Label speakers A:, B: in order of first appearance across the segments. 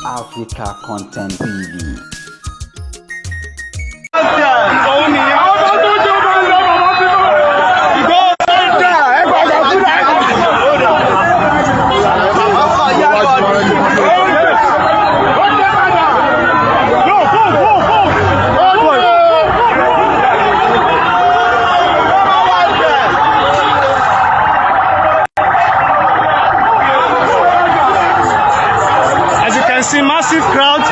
A: Africa Content TV.
B: See massive crowd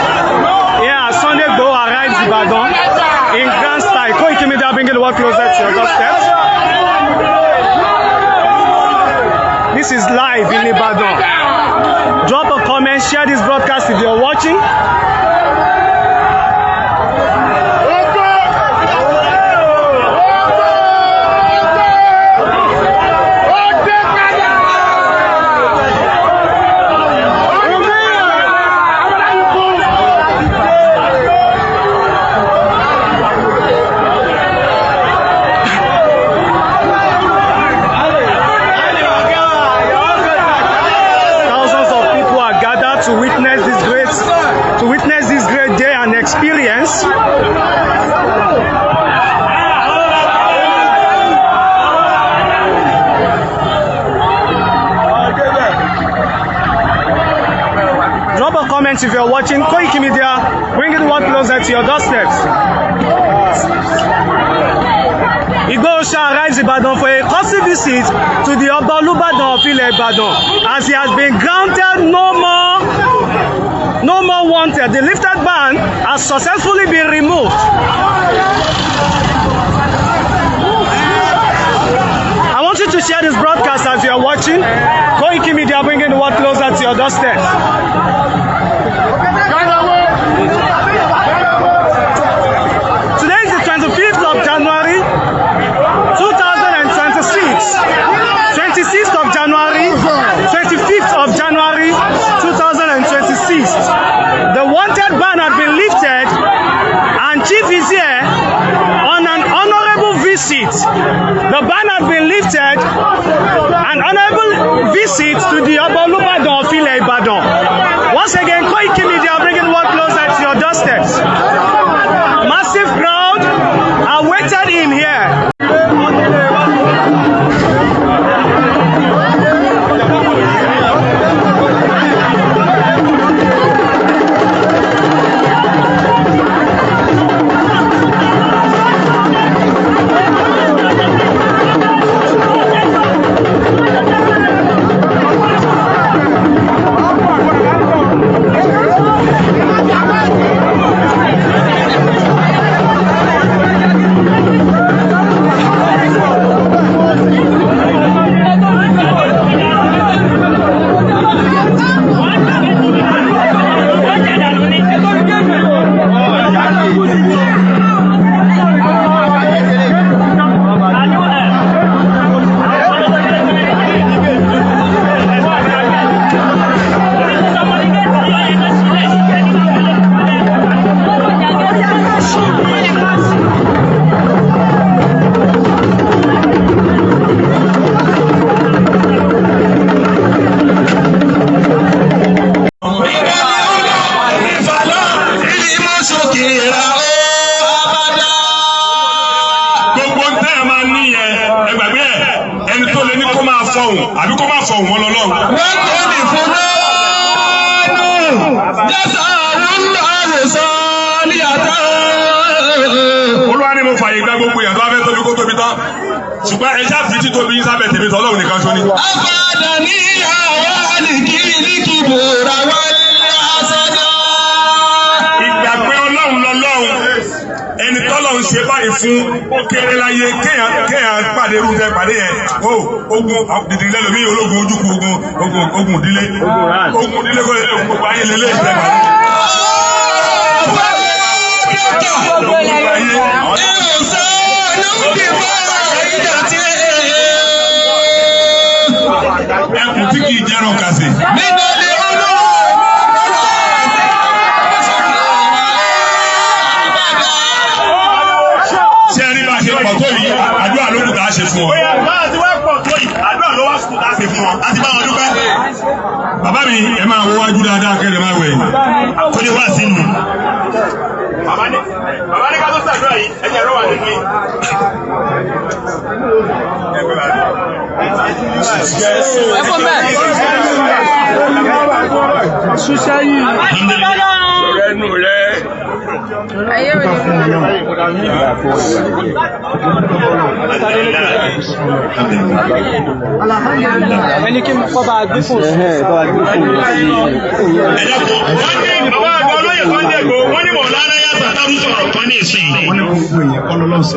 B: here. Sunday Igboho arrives Ibadan in grand style. Koiki Media bringing the world closer to your doorstep. This is live in Ibadan. Drop a comment, share this broadcast if you're watching. To witness this great day and experience. Drop a comment if you're watching. Koiki Media, bring it one closer to your doorsteps. Igboho arrives Ibadan for a courtesy visit to the Oba Olubadan of Ile Ibadan, as he has been granted no more wanted. The lifted ban has successfully been removed. I want you to share this broadcast as you are watching. Koiki Media bringing the world closer to your doorstep. Today is the 25th of January 2026. 26th of January, 25th of January 2026. The wanted ban has been lifted and Chief is here on an honorable visit. The ban has been lifted, an honorable visit to the Oba Olubadan of Ile Ibadan. Once again, Koiki Media bringing one closer to your doorsteps. Massive crowd awaited him here.
C: ṣùgbọ́n ẹja fi tí tóbi sábẹ̀ tèmi tọ́ lọ́wọ́ nìkan ṣóní.
D: àfàdà ní àwọn àlìkí líkìbò ra wá ní àṣàjà.
C: ìgbà pé ọlọ́run lọ́lọ́run ẹni tọ́lọ́run ṣe báyìí fún ó kéré láyé kéèyàn pàdé irúfẹ́ pàdé yẹn ogun dìdì lẹ́lòmí ológun ojúkú ogun ìdílé kó lè gbogbo ayé lélẹ́ ìfẹ́ pàdé. Ẹkùn tí kìí jẹ́rọ kàsì. Ṣé ẹni bá ṣe pọ̀ tó yìí, àdúrà ló kù tá a ṣe fún ọ. Báyọ̀ tí wọ́n pọ̀ tó yìí, àdúrà ló wá kù tá a ṣe fún ọ. A ti bá wọn dúpẹ́. Bàbá mi, ẹ máa wo wájú dáadáa kẹ́lẹ̀ máa wẹ̀ kó lè wá sínú. Bàbá ní ká tó ṣàdúrà yìí ẹ̀jẹ̀ rọ̀ wà nínú yìí.
E: Ẹ̀kọ́ bẹ́ẹ̀. Ṣúṣẹ́ yìí.
C: Sọ̀rọ̀ ẹnu rẹ̀.
E: Ayé mi ni ẹni kí n kọ́ bá gbé fún un.
C: Bàbá àgbà olóyè Sunday Igboho wọ́n ní mọ̀ lára yá sàtàrú sọ̀rọ̀ kan ní ìsìn.
B: Wọ́n ní gbogbo èèyàn kọ́ lọ́lọ́run sí.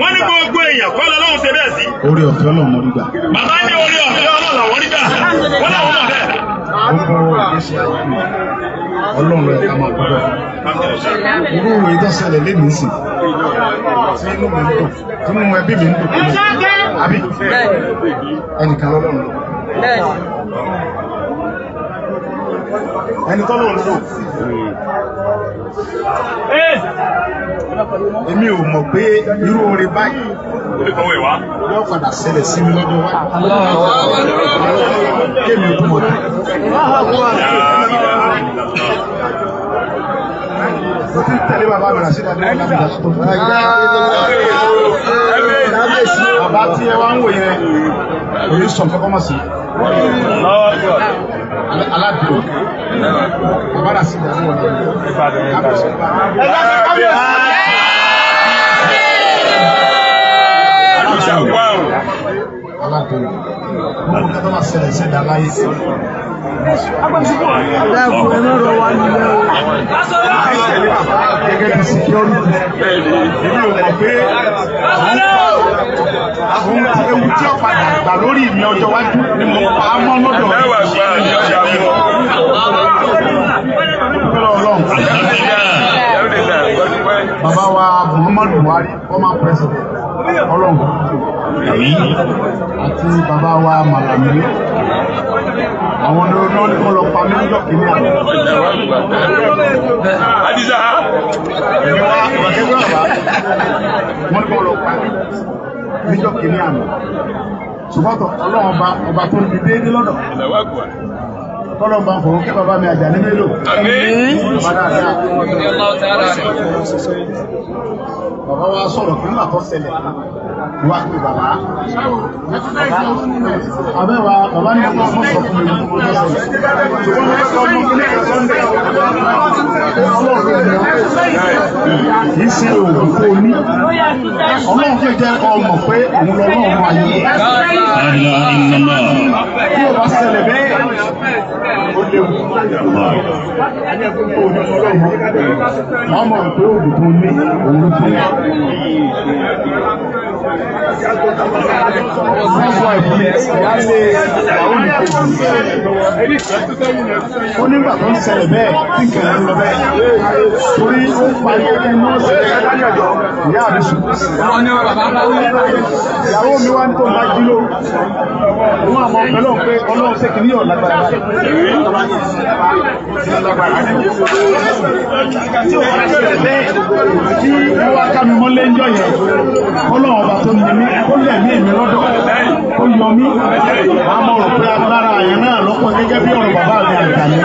C: Wọ́n ní gbogbo èèyàn kọ́ lọ́lọ́run ṣe bẹ́ẹ̀ sí.
B: Orí ọ̀fẹ́ Ọlọ́run mọ́ nígbà.
C: Bàbá ní orí ọ̀fẹ́ Ọlọ́run àwọn nígbà. Wọ́n làwọn mọ̀ bẹ́ẹ̀.
B: Gbogbo ìgbésí ayé mi, Ọlọ́run ẹ̀ ká máa gbọ́dọ̀. Irú ìròyìn tó ṣẹlẹ̀ lémi sí. Tí inú mi ń dùn, tí inú ẹbí mi ń dùn. Àbí ẹnìkan lọ́lọ́run lọ. Ẹni tọ́lọ́run lò. Èmi ò mọ̀ pé irú orin báyìí yóò padà ṣẹlẹ̀ sí mi lọ́dọ̀ wá. Kémi ò túbọ̀ tán. Mo ti ń tẹ̀lé bàbá mi Rasheed Adéwọlé Lámìdá tó. Bàbá tí ẹ wá ń wò yẹn, kò ní sọ̀n kọ́kọ́ mọ̀ sí. Aládùn. Bàbá Rasheed Adéwọlé Aládùn. Mo kọ́ tó máa ṣẹlẹ̀ ṣẹ̀dá láyé sí.
E: Dáàbò ẹ lọ́rọ̀ wá nílẹ̀ o.
B: Gẹ́gẹ́ bí security, èmi ò mọ̀ pé àwọn ewu tí ó padà gbà lórí mi ọjọ́ wájú ni mo pa á mọ́ lọ́dọ̀ Bàbá wa Muhammadu Buhari, former president, Ọlọ́run àti bàbá wa Malami. Àwọn ní kọ́ lọ pa mí níjọ́ kìíní àná.
C: Adisa.
B: Èmi wá ìwàkẹ́gbẹ́ bàbá, wọ́n ní kọ́ lọ pa mí níjọ́ kìíní àná. Ṣùgbọ́n Ọlọ́run ọba tó ń di déédé lọ́dọ̀. Ọlọ́run bá ń fọwọ́ kí bàbá mi àjà ní mélòó. Bàbá dáadáa. Bàbá wa sọ̀rọ̀ kí nígbà tó ṣẹlẹ̀ wá pé bàbá. Àbẹ́wà bàbá ní ọmọ sọ fún mi ní ọjọ́ ṣẹlẹ̀. Ṣùgbọ́n mo sọ ọmọ kí ní kan Sunday. Kì í ṣe òògùn tó ní. Ọlọ́run fẹ́ jẹ́ ọmọ pé òun lọ́lọ́run ayé. Bí o bá ṣẹlẹ̀ bẹ́ẹ̀, ó léwu. Wọ́n mọ̀ pé òògùn tó ní òun ló fún yà. Ó nígbà tó ń ṣẹlẹ̀ bẹ́ẹ̀ tí kẹ̀lẹ́ ń lọ bẹ́ẹ̀. Torí ó parí inú ọ̀sẹ̀ ìyá mi sùn. Ìyàwó mi wá ní tó máa jí ló. Wọ́n àmọ́ ọ̀pẹ̀lọ́ pé Ọlọ́run ṣe kìíní ọ̀lágbára. Tí ó wá ṣẹlẹ̀ bẹ́ẹ̀ tí wọ́n wá ká mi mọ́lé ń jọ yẹn. Ọlọ́run ọba tó ní mí, ó lẹ̀ mí èmi lọ́dọ̀, ó yọ mí. Àmọ́ rò pé agbára àyàn náà lọ́pọ̀ gẹ́gẹ́ bí ọ̀rọ̀ bàbá mi àgbà ní.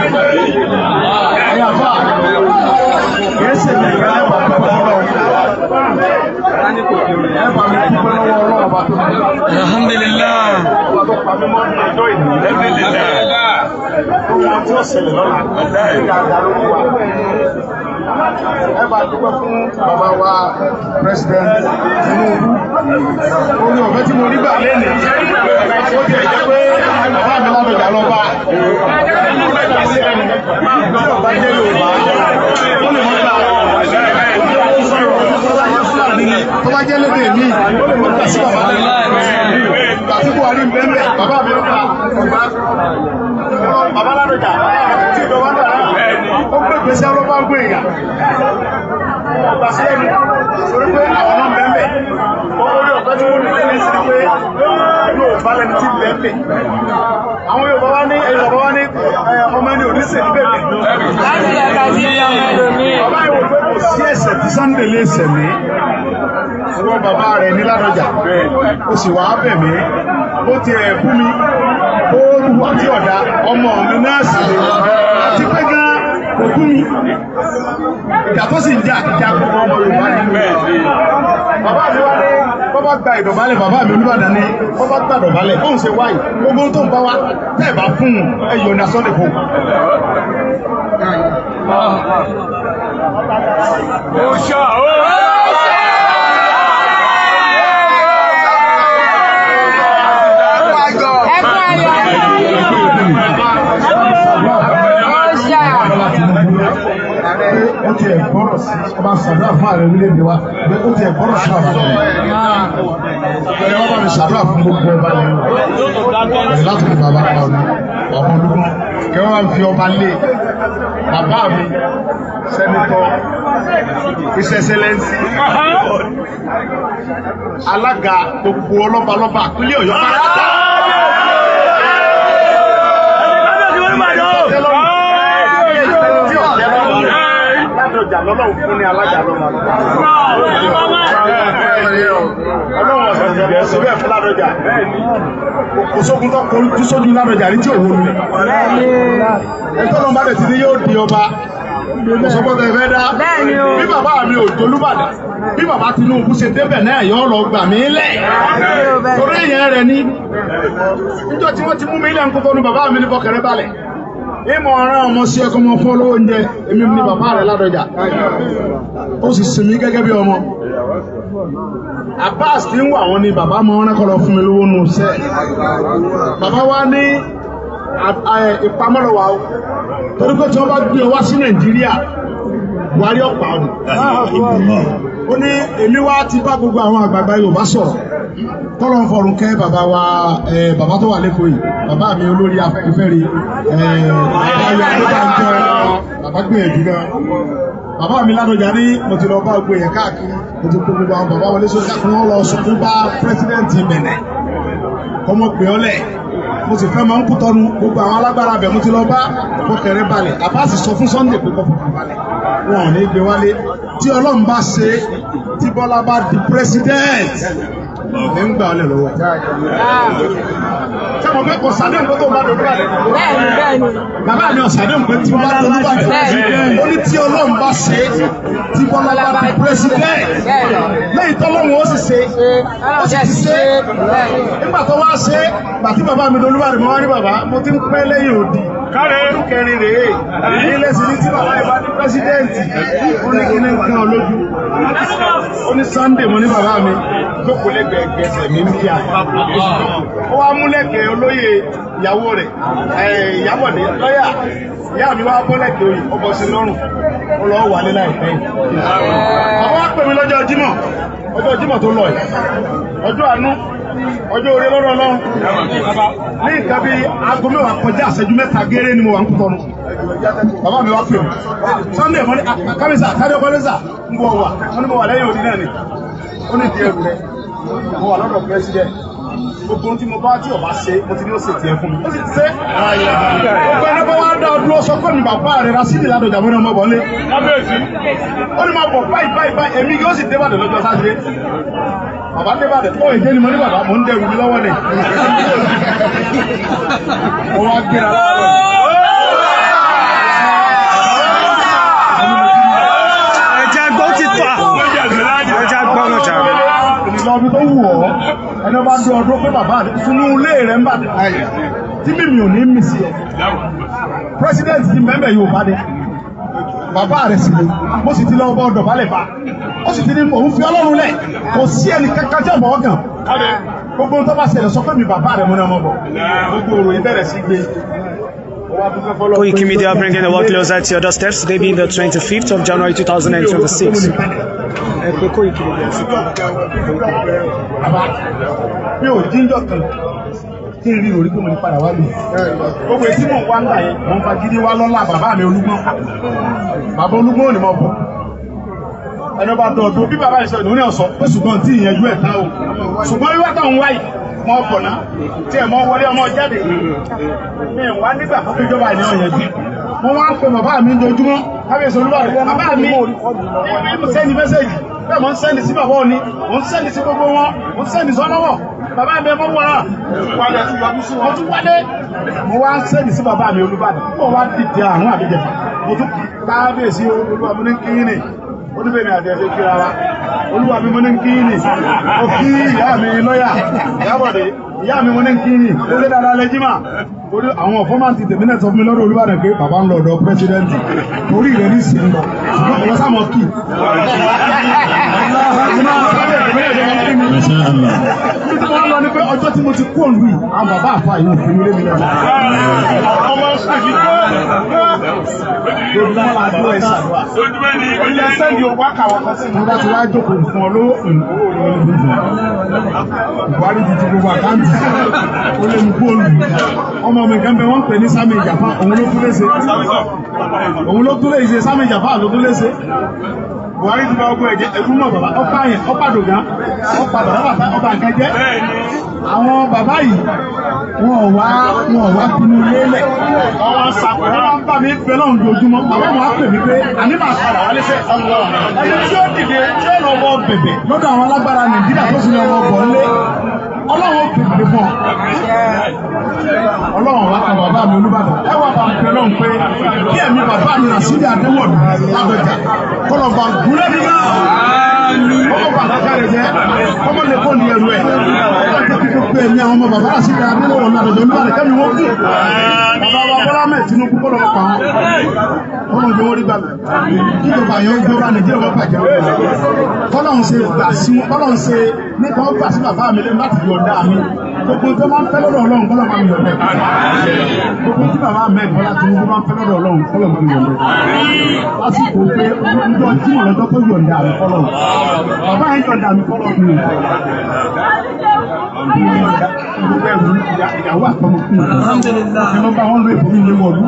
B: Ẹ̀yà fà, kìí ṣe mi ìgbà ẹ̀bà púpọ̀ lọ́wọ́. Ẹ̀bà mi púpọ̀ lọ́wọ́ Ọlọ́run ọba tó ní mí.
E: Alhamdulillah.
B: Ọba tó pa mí mọ́ ní ọjọ́ ìlú. Ohun tí ó ṣẹlẹ̀ lọ́la, ìgbà àdàlú wa. Ẹ bá dúpẹ́ fún bàbá wa President Tinubu. Orí ọ̀fẹ́ tí mo rí gbà lẹ́nìí, ó ti ẹ̀jẹ̀ pé bàbá mi Ládọjà lọ bá. Bàbá jẹ́ Yorùbá, ó lè mọ́ gbà. Tó bá jẹ́ lédè mí, ó lè mọ́ gbà sí bàbá mi. Àti Buhari ń bẹ́ẹ̀ bàbá mi ló bá. Bàbá Ládọjà, tí ìjọba dà náà, ó gbé gbèsè ọlọ́pàá ń gbé èèyàn. Ọgbà sílẹ̀ ni, torí pé àwọn náà bẹ́ẹ̀ orí ọ̀pẹ́ tí wọ́n ní sí pé yóò bá lẹ́ni tí bẹ́ẹ̀. Àwọn Yorùbá wá ní ọmọ ẹni oníṣẹ́ ní bẹ́ẹ̀. Bàbá ìwò pé kò sí ẹ̀ṣẹ̀ tí Sunday lè ṣẹ̀ mí. Wọ́n bàbá rẹ̀ ní Ládọjà, ó sì wá bẹ̀ mí, ó ti ẹ̀ bú mi. ó wà tí ọ̀dà ọmọ mi náà sì lè àti pé gan òkú mi ìjà tó sì ń jà gbogbo ọmọ Yorùbá ni. Bàbá mi wá ní bọ́bá gba ìdọ̀bálẹ̀ bàbá mi Olúbàdàn ní bọ́bá gba ìdọ̀bálẹ̀ bóun ṣe wáyé gbogbo tó ń bá wa tẹ́ẹ̀ bá fún ẹ̀yọ̀ ní asọ́lẹ̀ fún. Ó ti ẹ̀gbọ́rọ̀ sí ọba ṣàdúrà fún ààrẹ orílẹ̀-èdè wa ó ti ẹ̀gbọ́rọ̀ sí àwọn ọmọ ẹ̀rọ ọba mi ṣàdúrà fún gbogbo ọba yẹn ẹ̀rọ láti fi bàbá pa ọ̀nà ọmọ olúkún kẹwàá wá fi ọba lé bàbá mi sẹ́nitọ́ His Excellency alága gbogbo ọlọ́balọ́ba àpínlẹ̀ Ọ̀yọ́ pátá. Ládọjà lọ́lọ́run fún ní alága lọ́mọ ọlọ́run ọ̀sán ìjọba ẹ̀sọ́ bẹ́ẹ̀ fún Ládọjà kò sógun tó kọjú sójú Ládọjà ní tí òwò lulẹ̀ ẹ̀tọ́lọ́run bá dẹ̀ ti ní yóò di ọba òṣogbodo ẹ̀fẹ́ dá bí bàbá mi ò jolúbàdàn bí bàbá Tinubu ṣe débẹ̀ náà yọ lọ gbà mí lẹ̀ torí ìyẹn rẹ̀ ní níjọ́ tí wọ́n ti mú mi lẹ́ ń kókó ní bàbá mi ní bọ́kẹ̀rẹ́ balẹ̀ ìmọ̀ ọ̀ràn ọmọ sí ẹkọ ọmọ fún olówó oúnjẹ èmi ní bàbá rẹ̀ Ládọjà ó sì sinmi gẹ́gẹ́ bí ọmọ Abbas tí ń wà wọn ni bàbá mọ ọ̀rẹ́ kọlọ fún mi lówó nù sẹ́ bàbá wa ní ìpamọ́lọ̀ wa torí pé tí wọ́n bá gbé wá sí Nàìjíríà Buhari ọ̀pá ọ̀dùn ó ní èmi wá ti bá gbogbo àwọn àgbààgbà Yorùbá sọ̀rọ̀ tọ́lọ̀ ń fọrùn kẹ́ bàbá wa bàbá tó wà lẹ́kọ̀ọ́ yìí bàbá mi olórí afẹ́fẹ́re bàbá gbìyànjú náà bàbá mi Ládọjà ní mo ti lọ bá gbogbo èèyàn káàkiri mo ti kó gbogbo àwọn bàbá wọlé sójà kí wọ́n lọ sọ fún bá pírẹsidẹ́ǹtì Bẹ̀nẹ̀ ọmọ pè ọ́ lẹ̀ mo sì fẹ́ máa ń kú tọ́nu gbogbo àwọn alágbára bẹ̀ mo ti lọ bá Bọ́kẹ̀rẹ́ balẹ̀ Abbas sọ fún Sunday pé kọ́kọ́ balẹ̀ wọn ò ní gbé wálé tí Ọlọ́run bá ṣe tí Bọ́lá bá di pírẹsidẹ́ǹtì ní ń gbà ọ́ lẹ̀ lọ́wọ́ ṣé mo fẹ́ kọ sàdéhùn pé tó bá dọ̀dọ̀ bá dẹ̀ bàbá mi ò sàdéhùn pé tí bá dọ̀dọ̀ bá dẹ̀ ó ní tí Ọlọ́run bá ṣe tí Bọ́lá bá di pírẹsidẹ́ǹtì lẹ́yìn tọ́lọ́run ó sì ṣe ó sì ti ṣe nígbà tó wá ṣe bàtí bàbá mi dolúbàdàn mọ́ wá ní bàbá mo ti ń pẹ́ lẹ́yìn òdì ọdún kẹrin rèé ilé sí ní tí bàbá ìbá ní pírẹsidẹ́ǹtì ó ní kí ní nǹkan olójú ó ní Sunday mo ní bàbá mi jókòó lẹ́gbẹ̀ẹ́ gẹ̀ẹ́sẹ̀ mi ń bíà ó wá múlẹ̀kẹ̀ olóyè ìyàwó rẹ̀ Ìyábọ̀dé lọ́yà ìyá mi wá bọ́lẹ̀kẹ̀ oyè ọbọ̀ sí lọ́rùn ó lọ́ wà ní láìpẹ́ àwọn wá pè mí lọ́jọ́ Jímọ̀ tó lọ yìí ọjọ́ àánú ọjọ́ orí lọ́rọ̀ Ọlọ́run ní nǹkan bí aago mẹ́wàá kọjá àṣẹjú mẹ́ta gẹ́rẹ́ ni mo wà ń Kútọ́nù bàbá mi wá pè mí Sunday mo ní kábíyèsà kábíyèsà kọ́lẹ́sà ń bọ̀ wà wọ́n ní mo wà lẹ́yìn òdì náà ni ó ní ìdí ẹrù rẹ̀ mo wà lọ́dọ̀ president gbogbo tí mo bá tí ọba ṣe mo ti ní ó ṣe tiẹ̀ fún mi ó sì ti ṣe gbogbo ẹni bá wá dá ọdún ọsọ pé mi bàbá rẹ̀ Rasidi Ládọjà mo ní ọmọ bọ̀lé ó ní máa bọ̀ báyìí èmi yóò sì débàdàn lọ́jọ́ Sátidé bàbá débàdàn ó èdè ni mo ní bàbá mo ń dẹrù mi lọ́wọ́ ni mo wá gbéra láàárọ̀
F: ẹja gbọ́ ti tà ẹja gbọ́ ọjà
B: ìlọbi tó wù ọ́ ẹni bá dún ọdún pé bàbá rẹ̀ sínú ilé rẹ̀ ń bà tí mímì ò ní mì sí ẹ president ti mẹ́mẹ́ yóò bá dé bàbá rẹ̀ sì ni mo sì ti lọ bọ́ ọ̀dọ̀ balẹ̀ bá ó sì ti ní òun fi Ọlọ́run lẹ̀ kò sí ẹnì kankan tí ọmọ ọgàn gbogbo tó bá ṣẹlẹ̀ sọ pé mi bàbá rẹ̀ mo ní ọmọ bọ̀ gbogbo òròyìn bẹ̀rẹ̀ sí gbé.
F: Koiki Media bringing the world closer to your doorstep, today being the 25th of January 2026. Koiki Media.
B: Mi ò jíjọ́ kan kí n rí orí pé mo ní padà wá lè. Gbogbo etí mò ń wá ńlá yẹn, mo ń fa gidi wá lọ́la bàbá mi Olúgbọ́n. Bàbá Olúgbọ́n ò ní mọ̀ bọ̀. Ẹni bá dọ̀ ọdún bí bàbá ìṣẹ́ ìdòwú ní ọ̀sọ́ pé ṣùgbọ́n tí ìyẹn ju ẹ̀ tá o. Ṣùgbọ́n wíwá tó ń wáyì mọ́ ọkọ̀ náà tí ẹ̀ mọ́ wọlé ọmọ jáde. Mi ò wá nígbà fún ìjọba ìní ọ̀yẹ́ bí. Mo wá ń pe bàbá mi lójúmọ́, kábíyèsí Olúbàdàn. Bàbá mi mo sẹ́ni mẹ́sẹ̀gì bẹ́ẹ̀ mo ń sẹ́ni sí bàbá òní, mo ń sẹ́ni sí gbogbo wọn, mo ń sẹ́ni sọ́lọ́wọ́. bàbá mi ẹ̀fọ́ wọ́n náà wálé wọ́n tún wálé mo wá ń sẹ́yìn sí bàbá mi Olúbàdàn mo wá dìde àrùn àbíjẹ̀fà mo tún kábíyèsí Olúwa mi ní kíyìnì oníbẹ̀rẹ̀ àti ẹ̀fẹ́ kíra wa Olúwa mi mo ní kíyìnì ó kí ìyá mi lọ́yà Ìyábọ̀dé ìyá mi mo ní kíyìnì ó lé dáadáa lẹ́jímà orí àwọn fọ́mántì tèmi náà sọ fún mi lọ́dọ̀ Olúbàdàn pé bàbá ń lọ ọ̀dọ̀ pírẹsidẹ́ǹtì orí rẹ̀ ní ìsìn lọ ṣùgbọ́n ìwọ sáà mọ̀ kì wọ́n lọ ní pé ọjọ́ tí mo ti kú òǹlù yìí àwọn bàbá àfa ìwọ̀n fún mi lémi lẹ́nu. ọmọ ṣàkí lójúmọ́ la dúró ẹ̀ ṣàdúrà ilé ẹsẹ̀ ni o wá kàwọ́ kan sí mi. mo bá ti wá jókòó fún ọ lówó Buhari ti ti gbogbo àkáǹtì ó lé mi kú òǹlù ọmọ mi kan bẹ wọ́n pè ní Sami Ìjàpá òun ló tún léṣe Sami Ìjàpá ló tún léṣe Buhari ti bá ọgbọ́n ẹ̀jẹ̀ ẹ̀rú mọ̀ bàbá ọ̀pá yẹn ọ̀pá dògán ọ̀pá bàbá ọba nǹkan jẹ́ àwọn bàbá yìí wọn ò wá pinnu lélẹ̀ ọwọ́ sàkóso wọn bá mi bẹ lọ́hùn lójúmọ́ bàbá wọn á pè mí pé àní máa padà wálé fẹ́ ẹni tí ó dìde tí ó lọ wọ bẹ̀bẹ̀ lọ́dọ̀ àwọn alágbára Nàìjíríà tó sì lọ wọ bọ̀ ńlé Ọlọ́run ó pèsè fún ọ Ọlọ́run wá kan bàbá mi Olúbàdàn ẹ wà bá ń pẹ lọ́hùn pé kí ẹ̀mí bàbá mi Rasidi Adéwọ̀lú lábẹ́jà kọ́lọ̀ bá gúnlẹ̀ nínú ọmọ bàbá kárẹ̀ jẹ́ ọmọ lè kó ní ẹrù ẹ̀ ọmọ jẹ́ kíkó pé ẹ̀mí àwọn ọmọ bàbá Rasidi Adéwọ̀lú lábẹ́jà Olúbàdàn kẹ́mi wọ́n kú bàbá wa Bọ́lá mẹ́ Tinubu kọ́lọ̀ pa wọn ọmọ ìjọ orí gbàgbẹ́ kíjọba yẹn ń gbọ́ra Nàìjíríà wọ́n bàjẹ́ kọ́lọ́hún ṣe gbà sí kọ́lọ́hún ṣe nípa ó gbà sí bàbá mi lẹ́nu láti yọ̀ǹda mi gbogbo tó máa ń fẹ́ lọ́dọ̀ Ọlọ́run kọ́lọ́ máa ń yọ̀ǹda gbogbo tí bàbá mẹ́rin Bọ́lá Tinubu máa ń fẹ́ lọ́dọ̀ Ọlọ́run kọ́lọ́ máa ń yọ̀ǹda lásìkò pé ọjọ́ Jímọ̀ lọ́jọ́ tó yọ̀ǹda mi kọ́lọ́ bàbá yẹn yọ̀ǹda mi kọ́lọ́ mi ìyàwó àtọmọkùnrin ìlú bá wọn lọ èbò mi lé wọlú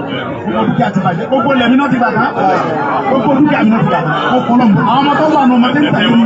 B: gbogbo dúkìá ti bàjẹ́ gbogbo lẹ́mí náà ti bàjẹ́ gbogbo dúkìá mi náà ti bàjẹ́ ó kọ́lọ́ mi àwọn ọmọ tó wà ní ọmọdé ń tẹ̀lé mi.